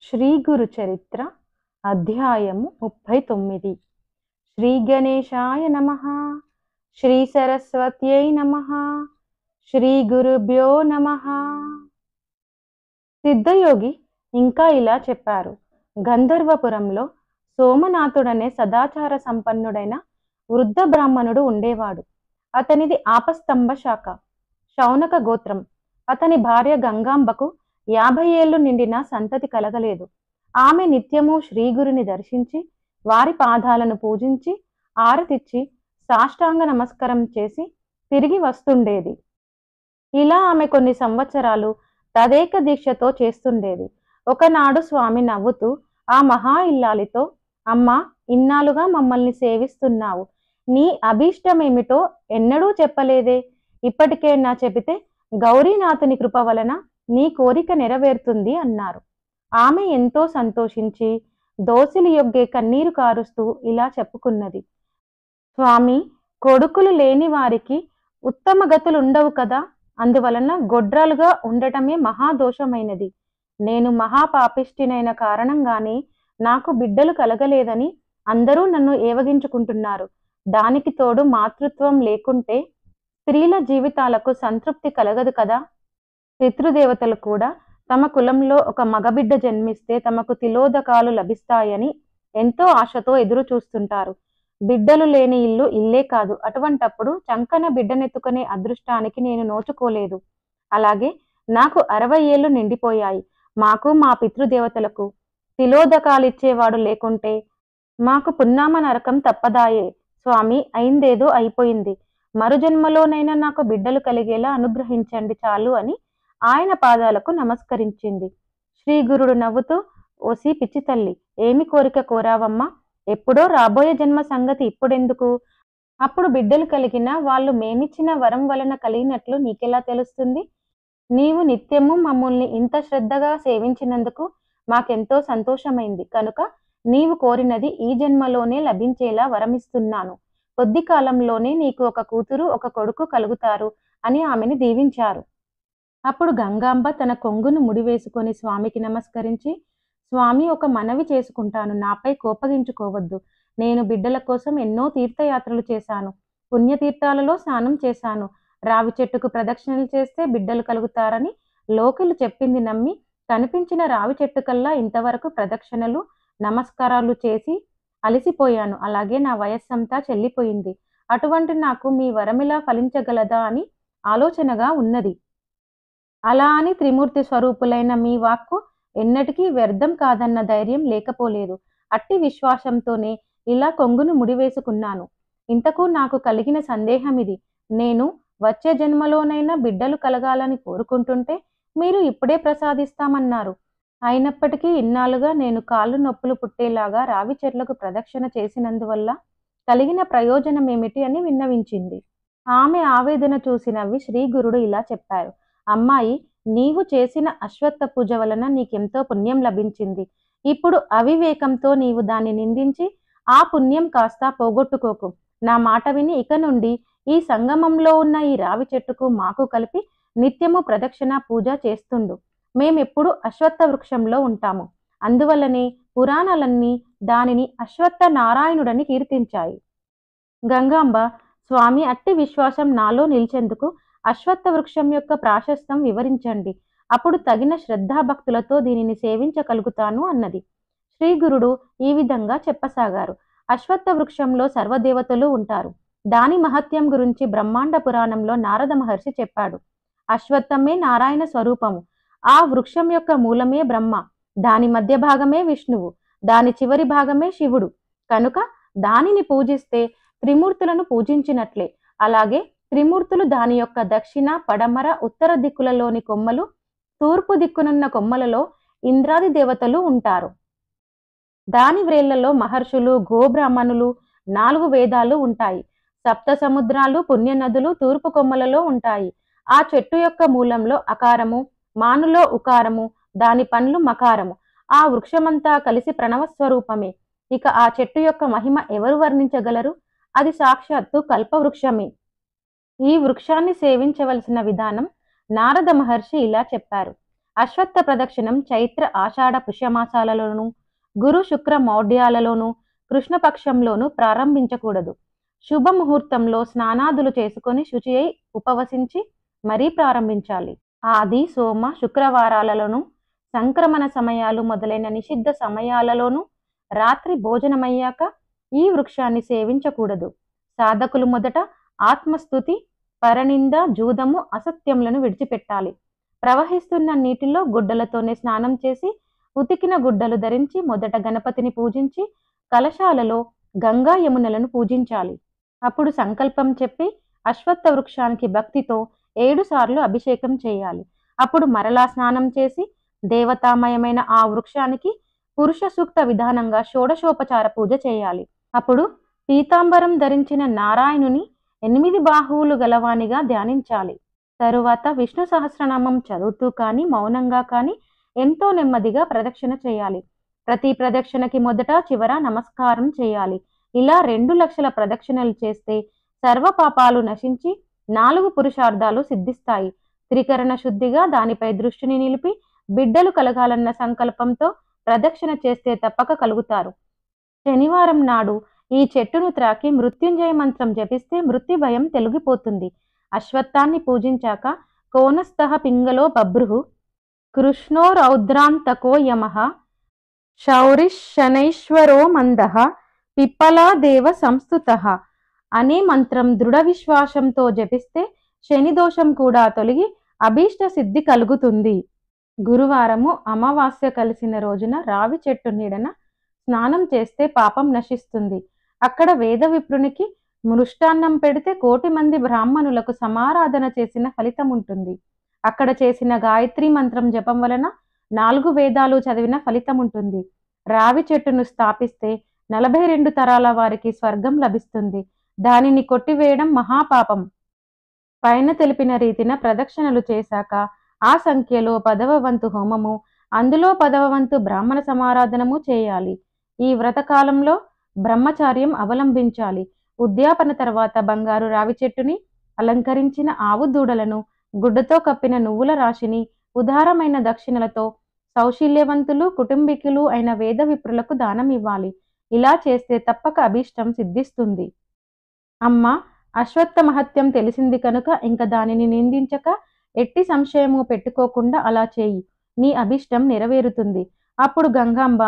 శ్రీ గురు చరిత్ర అధ్యాయము 39. శ్రీ గణేశాయ నమః. శ్రీ సరస్వత్యై నమః. శ్రీ గురుభ్యో నమః. సిద్ధయోగి ఇంకా ఇలా చెప్పారు. గంధర్వపురంలో సోమనాథుడనే సదాచార సంపన్నుడైన వృద్ధ బ్రాహ్మణుడు ఉండేవాడు. అతనిది ఆపస్తంభ శాఖ, శౌనక గోత్రం. అతని భార్య గంగాంబకు 50 ఏళ్లు నిండిన సంతతి కలగలేదు. ఆమె నిత్యము శ్రీగురుని దర్శించి వారి పాదాలను పూజించి ఆరతిచ్చి సాష్టాంగ నమస్కారం చేసి తిరిగి వస్తుండేది. ఇలా ఆమె కొన్ని సంవత్సరాలు తదేక దీక్షతో చేస్తుండేది. ఒకనాడు స్వామి నవ్వుతూ ఆ మహా ఇల్లాలితో, అమ్మా, ఇన్నాళ్ళుగా మమ్మల్ని సేవిస్తున్నావు, నీ అభీష్టమేమిటో ఎన్నడూ చెప్పలేదే. ఇప్పటికైనా చెబితే గౌరీనాథుని కృప వలన నీ కోరిక నెరవేరుతుంది అన్నారు. ఆమె ఎంతో సంతోషించి దోసిలి యొగ్గే కన్నీరు కారుస్తూ ఇలా చెప్పుకున్నది. స్వామి, కొడుకులు లేని వారికి ఉత్తమ గతులుండవు కదా. అందువలన గొడ్రాలుగా ఉండటమే మహాదోషమైనది. నేను మహాపాపిష్టినైన కారణంగానే నాకు బిడ్డలు కలగలేదని అందరూ నన్ను ఏవగించుకుంటున్నారు. దానికి తోడు మాతృత్వం లేకుంటే స్త్రీల జీవితాలకు సంతృప్తి కలగదు కదా. పితృదేవతలు కూడా తమ కులంలో ఒక మగబిడ్డ జన్మిస్తే తమకు తిలోదకాలు లభిస్తాయని ఎంతో ఆశతో ఎదురు చూస్తుంటారు. బిడ్డలు లేని ఇల్లు ఇల్లే కాదు. అటువంటప్పుడు చంకన బిడ్డనెత్తుకునే అదృష్టానికి నేను నోచుకోలేదు. అలాగే నాకు 60 ఏళ్లు నిండిపోయాయి. మాకు మా పితృదేవతలకు తిలోదకాలిచ్చేవాడు లేకుంటే మాకు పున్నామ నరకం తప్పదాయే. స్వామి, అయిందేదో అయిపోయింది. మరుజన్మలోనైనా నాకు బిడ్డలు కలిగేలా అనుగ్రహించండి చాలు అని ఆయన పాదాలకు నమస్కరించింది. శ్రీ గురుడు నవ్వుతూ, ఓసి పిచ్చి తల్లి, ఏమి కోరిక కోరావమ్మా? ఎప్పుడో రాబోయే జన్మ సంగతి ఇప్పుడెందుకు? అప్పుడు బిడ్డలు కలిగిన వాళ్ళు మేమిచ్చిన వరం వలన కలిగినట్లు నీకెలా తెలుస్తుంది? నీవు నిత్యము మమ్మల్ని ఇంత శ్రద్ధగా సేవించినందుకు మాకెంతో సంతోషమైంది కనుక నీవు కోరినది ఈ జన్మలోనే లభించేలా వరమిస్తున్నాను. కొద్ది కాలంలోనే నీకు ఒక కూతురు ఒక కొడుకు కలుగుతారు అని ఆమెను దీవించారు. అప్పుడు గంగాంబ తన కొంగును ముడివేసుకొని స్వామికి నమస్కరించి, స్వామి, ఒక మనవి చేసుకుంటాను, నాపై కోపగించుకోవద్దు. నేను బిడ్డల కోసం ఎన్నో తీర్థయాత్రలు చేశాను. పుణ్యతీర్థాలలో స్నానం చేశాను. రావి చెట్టుకు ప్రదక్షిణలు చేస్తే బిడ్డలు కలుగుతారని లోకులు చెప్పింది నమ్మి కనిపించిన రావి చెట్టు కల్లా ఇంతవరకు ప్రదక్షిణలు నమస్కారాలు చేసి అలసిపోయాను. అలాగే నా వయస్సంతా చెల్లిపోయింది. అటువంటి నాకు మీ వరమిలా ఫలించగలదా అని ఆలోచనగా ఉన్నది. అలా అని త్రిమూర్తి స్వరూపులైన మీ వాక్కు ఎన్నటికీ వ్యర్థం కాదన్న ధైర్యం లేకపోలేదు. అట్టి విశ్వాసంతోనే ఇలా కొంగును ముడివేసుకున్నాను. ఇంతకు నాకు కలిగిన సందేహం ఇది. నేను వచ్చే జన్మలోనైనా బిడ్డలు కలగాలని కోరుకుంటుంటే మీరు ఇప్పుడే ప్రసాదిస్తామన్నారు. అయినప్పటికీ ఇన్నాళ్ళుగా నేను కాళ్ళు నొప్పులు పుట్టేలాగా రావి చెట్లకు ప్రదక్షిణ చేసినందువల్ల కలిగిన ప్రయోజనం ఏమిటి అని విన్నవించింది. ఆమె ఆవేదన చూసి నవ్వి శ్రీ గురుడు ఇలా చెప్పారు. అమ్మాయి, నీవు చేసిన అశ్వత్థ పూజ వలన నీకెంతో పుణ్యం లభించింది. ఇప్పుడు అవివేకంతో నీవు దాన్ని నిందించి ఆ పుణ్యం కాస్త పోగొట్టుకోకు. నా మాట విని ఇక నుండి ఈ సంగమంలో ఉన్న ఈ రావి చెట్టుకు మాకు కలిపి నిత్యము ప్రదక్షిణ పూజ చేస్తుండు. మేమెప్పుడు అశ్వత్థ వృక్షంలో ఉంటాము. అందువల్లనే పురాణాలన్నీ దానిని అశ్వత్థ నారాయణుడని కీర్తించాయి. గంగాంబ, స్వామి, అట్టి విశ్వాసం నాలో నిలిచేందుకు అశ్వత్థ వృక్షం యొక్క ప్రాశస్తం వివరించండి. అప్పుడు తగిన శ్రద్ధాభక్తులతో దీనిని సేవించగలుగుతాను అన్నది. శ్రీ గురుడు ఈ విధంగా చెప్పసాగారు. అశ్వత్థ వృక్షంలో సర్వదేవతలు ఉంటారు. దాని మహత్యం గురించి బ్రహ్మాండ పురాణంలో నారద మహర్షి చెప్పాడు. అశ్వత్థమే నారాయణ స్వరూపము. ఆ వృక్షం యొక్క మూలమే బ్రహ్మ, దాని మధ్య భాగమే విష్ణువు, దాని చివరి భాగమే శివుడు. కనుక దానిని పూజిస్తే త్రిమూర్తులను పూజించినట్లే. అలాగే త్రిమూర్తులు దాని యొక్క దక్షిణ, పడమర, ఉత్తర దిక్కులలోని కొమ్మలు, తూర్పు దిక్కునున్న కొమ్మలలో ఇంద్రాది దేవతలు ఉంటారు. దాని వ్రేళ్లలో మహర్షులు, గోబ్రాహ్మణులు, 4 వేదాలు ఉంటాయి. సప్త సముద్రాలు, పుణ్యనదులు తూర్పు కొమ్మలలో ఉంటాయి. ఆ చెట్టు యొక్క మూలంలో అకారము, మానులో ఉకారము, దాని పండ్లు మకారము. ఆ వృక్షమంతా కలిసి ప్రణవస్వరూపమే. ఇక ఆ చెట్టు యొక్క మహిమ ఎవరు వర్ణించగలరు? అది సాక్షాత్తు కల్పవృక్షమే. ఈ వృక్షాన్ని సేవించవలసిన విధానం నారద మహర్షి ఇలా చెప్పారు. అశ్వత్థ ప్రదక్షిణం చైత్ర ఆషాఢ పుష్యమాసాలలోనూ, గురు శుక్ర మౌఢ్యాలలోనూ, కృష్ణపక్షంలోనూ ప్రారంభించకూడదు. శుభముహూర్తంలో స్నానాదులు చేసుకొని శుచి అయి ఉపవసించి మరీ ప్రారంభించాలి. ఆది సోమ శుక్రవారాలలోనూ, సంక్రమణ సమయాలు మొదలైన నిషిద్ధ సమయాలలోనూ రాత్రి భోజనమయ్యాక ఈ వృక్షాన్ని సేవించకూడదు. సాధకులు మొదట ఆత్మస్థుతి, పరనింద, జూదము, అసత్యములను విడిచిపెట్టాలి. ప్రవహిస్తున్న నీటిలో గుడ్డలతోనే స్నానం చేసి ఉతికిన గుడ్డలు ధరించి మొదట గణపతిని పూజించి కలశాలలో గంగా యమునలను పూజించాలి. అప్పుడు సంకల్పం చెప్పి అశ్వత్థ వృక్షానికి భక్తితో 7 సార్లు అభిషేకం చేయాలి. అప్పుడు మరలా స్నానం చేసి దేవతామయమైన ఆ వృక్షానికి పురుష సూక్త విధానంగా షోడశోపచార పూజ చేయాలి. అప్పుడు పీతాంబరం ధరించిన నారాయణుని 8 బాహువులు గలవానిగా ధ్యానించాలి. తరువాత విష్ణు సహస్రనామం చదువుతూ కానీ మౌనంగా కానీ ఎంతో నెమ్మదిగా ప్రదక్షిణ చేయాలి. ప్రతి ప్రదక్షిణకి మొదట చివర నమస్కారం చేయాలి. ఇలా 2 లక్షల ప్రదక్షిణలు చేస్తే సర్వ పాపాలు నశించి 4 పురుషార్థాలు సిద్ధిస్తాయి. త్రికరణ శుద్ధిగా దానిపై దృష్టిని నిలిపి బిడ్డలు కలగాలన్న సంకల్పంతో ప్రదక్షిణ చేస్తే తప్పక కలుగుతారు. శనివారం నాడు ఈ చెట్టును త్రాకి మృత్యుంజయ మంత్రం జపిస్తే మృత్యు భయం తొలగిపోతుంది. అశ్వత్థాన్ని పూజించాక కోనస్థః పింగళో బభ్రుః కృష్ణో రౌద్రాంతకో యమః శౌరిః శనైశ్వరో మందః పిప్పలా దేవ సంస్థుతః అనే మంత్రం దృఢ విశ్వాసంతో జపిస్తే శని దోషం కూడా తొలగి అభీష్ట సిద్ధి కలుగుతుంది. గురువారము అమావాస్య కలిసిన రోజున రావి చెట్టు నీడన స్నానం చేస్తే పాపం నశిస్తుంది. అక్కడ వేద విప్రునికి మృష్టాన్నం పెడితే 1,000,000 మంది బ్రాహ్మణులకు సమారాధన చేసిన ఫలితం ఉంటుంది. అక్కడ చేసిన గాయత్రి మంత్రం జపం వలన 4 వేదాలు చదివిన ఫలితం ఉంటుంది. రావి చెట్టును స్థాపిస్తే 42 తరాల వారికి స్వర్గం లభిస్తుంది. దానిని కొట్టివేయడం మహాపాపం. పైన తెలిపిన రీతిన ప్రదక్షిణలు చేశాక ఆ సంఖ్యలో 10వ వంతు హోమము, అందులో 10వ వంతు బ్రాహ్మణ సమారాధనము చేయాలి. ఈ వ్రతకాలంలో బ్రహ్మచార్యం అవలంబించాలి. ఉద్యాపన తర్వాత బంగారు రావి చెట్టుని, అలంకరించిన ఆవు దూడలను, గుడ్డతో కప్పిన నువ్వుల రాశిని ఉదారమైన దక్షిణలతో సౌశీల్యవంతులు కుటుంబీకులు అయిన వేద విప్రులకు దానం ఇవ్వాలి. ఇలా చేస్తే తప్పక అభీష్టం సిద్ధిస్తుంది. అమ్మ, అశ్వత్థ మహత్యం తెలిసింది కనుక ఇంక దానిని నిందించక ఎట్టి సంశయము పెట్టుకోకుండా అలా చేయి, నీ అభీష్టం నెరవేరుతుంది. అప్పుడు గంగాంబ,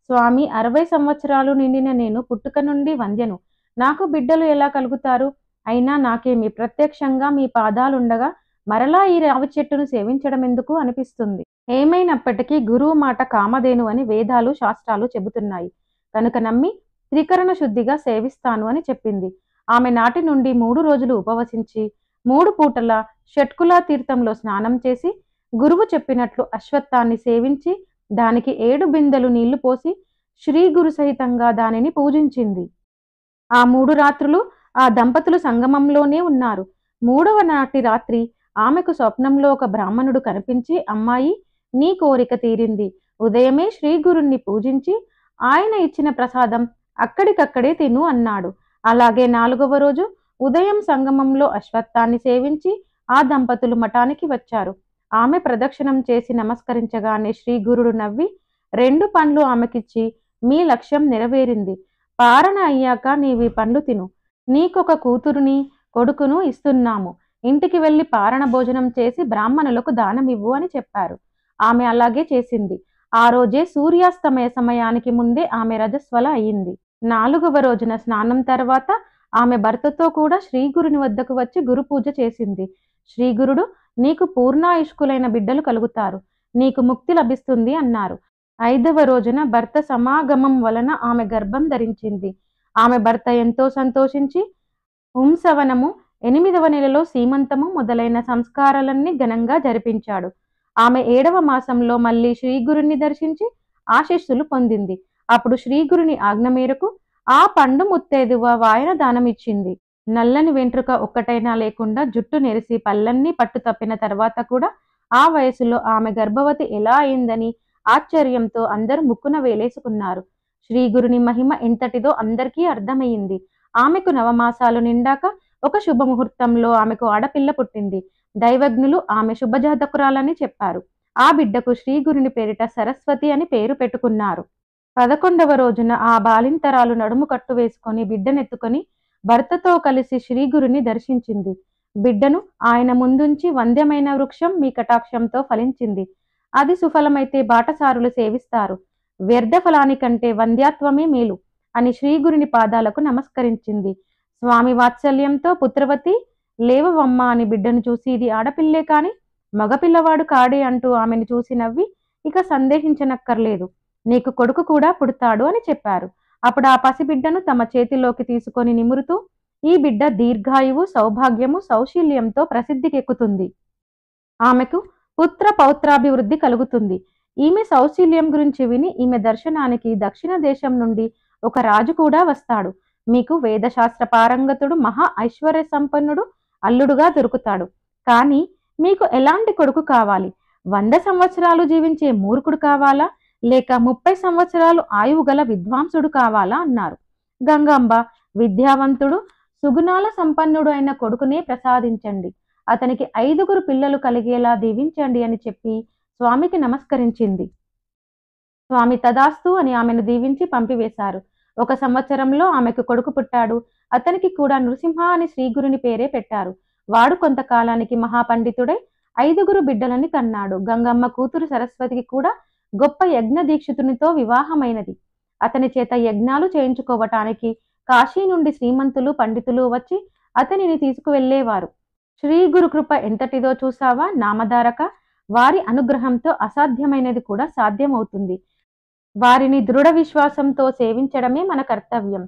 స్వామి 60 సంవత్సరాలు నిండిన నేను పుట్టుక నుండి వంద్యను, నాకు బిడ్డలు ఎలా కలుగుతారు? అయినా నాకేమి, ప్రత్యక్షంగా మీ పాదాలుండగా మరలా ఈ రావి చెట్టును సేవించడం ఎందుకు అనిపిస్తుంది. ఏమైనప్పటికీ గురువు మాట కామధేను అని వేదాలు శాస్త్రాలు చెబుతున్నాయి కనుక నమ్మి త్రికరణ శుద్ధిగా సేవిస్తాను అని చెప్పింది. ఆమె నాటి నుండి 3 రోజులు ఉపవసించి 3 పూటల షట్కులా తీర్థంలో స్నానం చేసి గురువు చెప్పినట్లు అశ్వత్థాన్ని సేవించి దానికి 7 బిందెలు నీళ్లు పోసి శ్రీ గురు సహితంగా దానిని పూజించింది. ఆ 3 రాత్రులు ఆ దంపతులు సంగమంలోనే ఉన్నారు. 3వ నాటి రాత్రి ఆమెకు స్వప్నంలో ఒక బ్రాహ్మణుడు కనిపించి, అమ్మాయి, నీ కోరిక తీరింది. ఉదయమే శ్రీ గురుణ్ణి పూజించి ఆయన ఇచ్చిన ప్రసాదం అక్కడికక్కడే తిను అన్నాడు. అలాగే 4వ రోజు ఉదయం సంగమంలో అశ్వత్థాన్ని సేవించి ఆ దంపతులు మఠానికి వచ్చారు. ఆమె ప్రదక్షిణం చేసి నమస్కరించగానే శ్రీ గురుడు నవ్వి 2 పండ్లు ఆమెకిచ్చి, మీ లక్ష్యం నెరవేరింది. పారణ అయ్యాక నీవి పండ్లు తిను. నీకొక కూతురుని కొడుకును ఇస్తున్నాము. ఇంటికి వెళ్ళి పారణ భోజనం చేసి బ్రాహ్మణులకు దానమివ్వు అని చెప్పారు. ఆమె అలాగే చేసింది. ఆ రోజే సూర్యాస్తమయ సమయానికి ముందే ఆమె రజస్వల అయింది. 4వ రోజున స్నానం తర్వాత ఆమె భర్తతో కూడా శ్రీగురుని వద్దకు వచ్చి గురు పూజ చేసింది. శ్రీగురుడు, నీకు పూర్ణాయుష్కులైన బిడ్డలు కలుగుతారు, నీకు ముక్తి లభిస్తుంది అన్నారు. 5వ రోజున భర్త సమాగమం వలన ఆమె గర్భం ధరించింది. ఆమె భర్త ఎంతో సంతోషించి ఉంసవనము, 8వ నెలలో సీమంతము మొదలైన సంస్కారాలన్నీ ఘనంగా జరిపించాడు. ఆమె 7వ మాసంలో మళ్ళీ శ్రీగురుని దర్శించి ఆశీస్సులు పొందింది. అప్పుడు శ్రీగురుని ఆజ్ఞ మేరకు ఆ పండు ముత్తైదువ వాయన దానమిచ్చింది. నల్లని వెంట్రుక ఒక్కటైనా లేకుండా జుట్టు నెరిసి పళ్ళన్నీ పట్టు తప్పిన తర్వాత కూడా ఆ వయసులో ఆమె గర్భవతి ఎలా అయిందని ఆశ్చర్యంతో అందరూ ముక్కున వేలేసుకున్నారు. శ్రీగురుని మహిమ ఎంతటిదో అందరికీ అర్థమయ్యింది. ఆమెకు 9 మాసాలు నిండాక ఒక శుభముహూర్తంలో ఆమెకు ఆడపిల్ల పుట్టింది. దైవజ్ఞులు ఆమె శుభజాతకురాలని చెప్పారు. ఆ బిడ్డకు శ్రీగురుని పేరిట సరస్వతి అని పేరు పెట్టుకున్నారు. 11వ రోజున ఆ బాలింతరాలు నడుము కట్టు వేసుకొని బిడ్డనెత్తుకొని భర్తతో కలిసి శ్రీగురుని దర్శించింది. బిడ్డను ఆయన ముందుంచి వంద్యమైన వృక్షం మీ కటాక్షంతో ఫలించింది. అది సుఫలమైతే బాటసారులు సేవిస్తారు. వ్యర్థ ఫలానికంటే వంద్యాత్వమే మేలు అని శ్రీగురుని పాదాలకు నమస్కరించింది. స్వామి వాత్సల్యంతో పుత్రవతి లేవవమ్మ అని బిడ్డను చూసి ఇది ఆడపిల్లే కాని మగపిల్లవాడు కాడే అంటూ ఆమెను చూసి నవ్వి ఇక సందేహించనక్కర్లేదు, నీకు కొడుకు కూడా పుడతాడు అని చెప్పారు. అప్పుడు ఆ పసిబిడ్డను తమ చేతిలోకి తీసుకొని నిమురుతూ ఈ బిడ్డ దీర్ఘాయువు, సౌభాగ్యము, సౌశీల్యంతో ప్రసిద్ధికెక్కుతుంది. ఆమెకు పుత్ర పౌత్రాభివృద్ధి కలుగుతుంది. ఈమె సౌశీల్యం గురించి విని ఈమె దర్శనానికి దక్షిణ దేశం నుండి ఒక రాజు కూడా వస్తాడు. మీకు వేదశాస్త్ర పారంగతుడు, మహా ఐశ్వర్య సంపన్నుడు అల్లుడుగా దొరుకుతాడు. కానీ మీకు ఎలాంటి కొడుకు కావాలి? 100 సంవత్సరాలు జీవించే మూర్ఖుడు కావాలా, లేక 30 సంవత్సరాలు ఆయువు గల విద్వాంసుడు కావాలా అన్నారు. గంగాంబ విద్యావంతుడు, సుగుణాల సంపన్నుడు అయిన కొడుకునే ప్రసాదించండి, అతనికి 5గురు పిల్లలు కలిగేలా దీవించండి అని చెప్పి స్వామికి నమస్కరించింది. స్వామి తదాస్తు అని ఆమెను దీవించి పంపివేశారు. 1 సంవత్సరంలో ఆమెకు కొడుకు పుట్టాడు. అతనికి కూడా నృసింహ అని శ్రీగురుని పేరే పెట్టారు. వాడు కొంతకాలానికి మహాపండితుడై 5గురు బిడ్డలని కన్నాడు. గంగమ్మ కూతురు సరస్వతికి కూడా గొప్ప యజ్ఞ దీక్షితునితో వివాహమైనది. అతని చేత యజ్ఞాలు చేయించుకోవటానికి కాశీ నుండి శ్రీమంతులు, పండితులు వచ్చి అతనిని తీసుకువెళ్లేవారు. శ్రీ గురు కృప ఎంతటిదో చూసావా నామధారక, వారి అనుగ్రహంతో అసాధ్యమైనది కూడా సాధ్యమవుతుంది. వారిని దృఢ విశ్వాసంతో సేవించడమే మన కర్తవ్యం.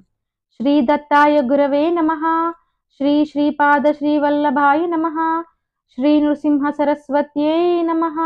శ్రీ దత్తాయ గురవే నమః. శ్రీ శ్రీపాద శ్రీవల్లభాయ నమః. శ్రీ నృసింహ సరస్వత్యై నమః.